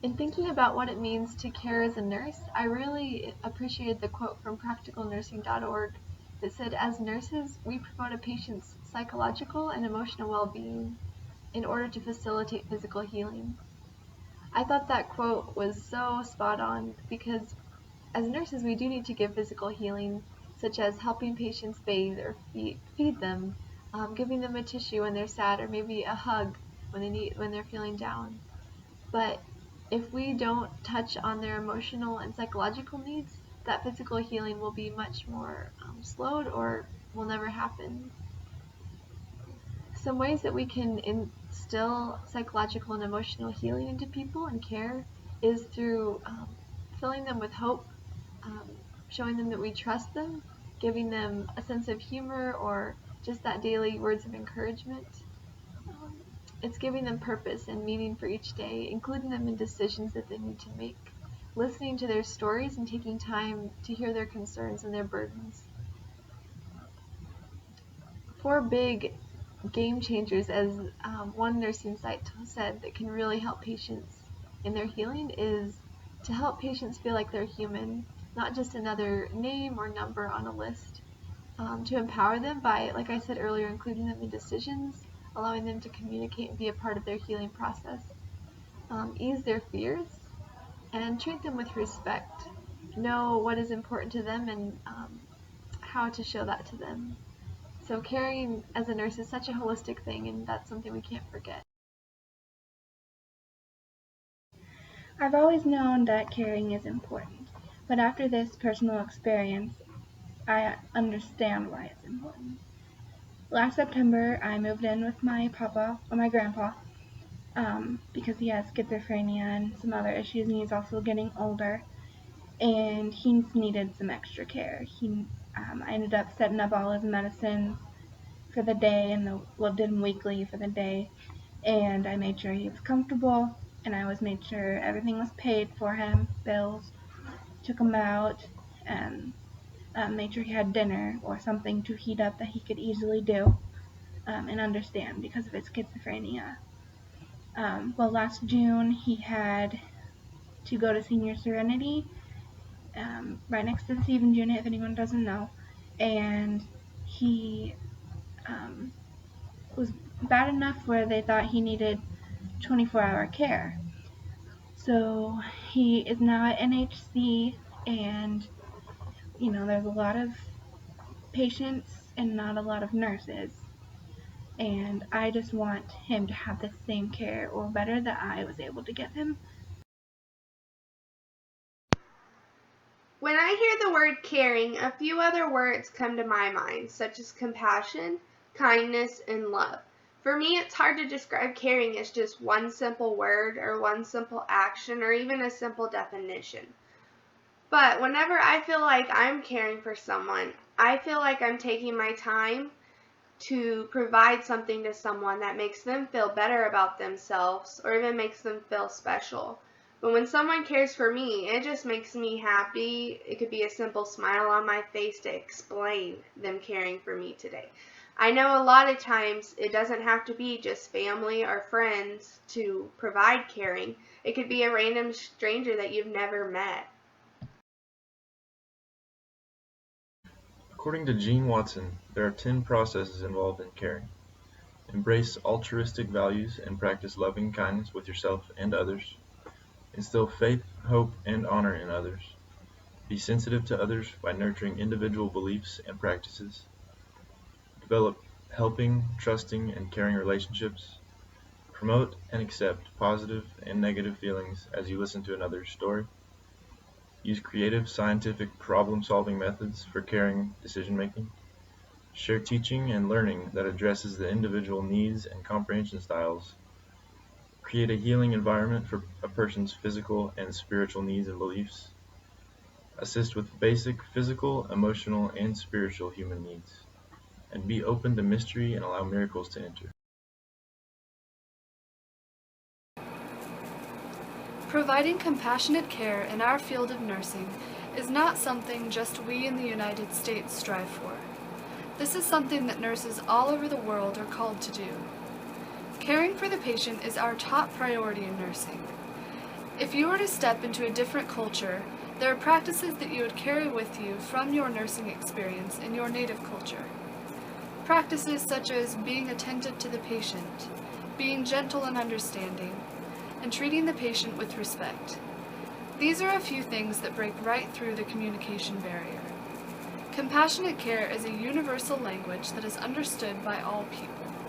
In thinking about what it means to care as a nurse, I really appreciated the quote from practicalnursing.org that said, "As nurses, we promote a patient's psychological and emotional well-being in order to facilitate physical healing." I thought that quote was so spot on because as nurses, we do need to give physical healing, such as helping patients bathe or feed them, giving them a tissue when they're sad, or maybe a hug when they're feeling down. But if we don't touch on their emotional and psychological needs, that physical healing will be much more slowed or will never happen. Some ways that we can instill psychological and emotional healing into people and care is through filling them with hope, um, showing them that we trust them, giving them a sense of humor or just that daily words of encouragement. Um, it's giving them purpose and meaning for each day, including them in decisions that they need to make, listening to their stories and taking time to hear their concerns and their burdens. 4 big game changers, as one nursing site said, that can really help patients in their healing is to help patients feel like they're human, not just another name or number on a list. To empower them by, like I said earlier, including them in decisions, allowing them to communicate and be a part of their healing process. Ease their fears and treat them with respect. Know what is important to them and how to show that to them. So caring as a nurse is such a holistic thing, and that's something we can't forget. I've always known that caring is important, but after this personal experience, I understand why it's important. Last September, I moved in with my grandpa, because he has schizophrenia and some other issues, and he's also getting older, and he needed some extra care. I ended up setting up all his medicines for the day, and did him weekly for the day, and I made sure he was comfortable, and I always made sure everything was paid for him, bills, took him out, and made sure he had dinner or something to heat up that he could easily do and understand because of his schizophrenia. Last June he had to go to Senior Serenity, right next to the Stevens unit, if anyone doesn't know, and he was bad enough where they thought he needed 24-hour care. So he is now at NHC, and there's a lot of patients and not a lot of nurses. And I just want him to have the same care or better that I was able to give him. When I hear the word caring, a few other words come to my mind, such as compassion, kindness, and love. For me, it's hard to describe caring as just one simple word or one simple action or even a simple definition. But whenever I feel like I'm caring for someone, I feel like I'm taking my time to provide something to someone that makes them feel better about themselves or even makes them feel special. But when someone cares for me, it just makes me happy. It could be a simple smile on my face to explain them caring for me today. I know a lot of times it doesn't have to be just family or friends to provide caring. It could be a random stranger that you've never met. According to Gene Watson, there are 10 processes involved in caring. Embrace altruistic values and practice loving kindness with yourself and others. Instill faith, hope, and honor in others. Be sensitive to others by nurturing individual beliefs and practices. Develop helping, trusting, and caring relationships. Promote and accept positive and negative feelings as you listen to another's story. Use creative, scientific problem-solving methods for caring decision-making. Share teaching and learning that addresses the individual needs and comprehension styles. Create a healing environment for a person's physical and spiritual needs and beliefs. Assist with basic physical, emotional, and spiritual human needs. And be open to mystery and allow miracles to enter. Providing compassionate care in our field of nursing is not something just we in the United States strive for. This is something that nurses all over the world are called to do. Caring for the patient is our top priority in nursing. If you were to step into a different culture, there are practices that you would carry with you from your nursing experience in your native culture. Practices such as being attentive to the patient, being gentle and understanding, and treating the patient with respect. These are a few things that break right through the communication barrier. Compassionate care is a universal language that is understood by all people.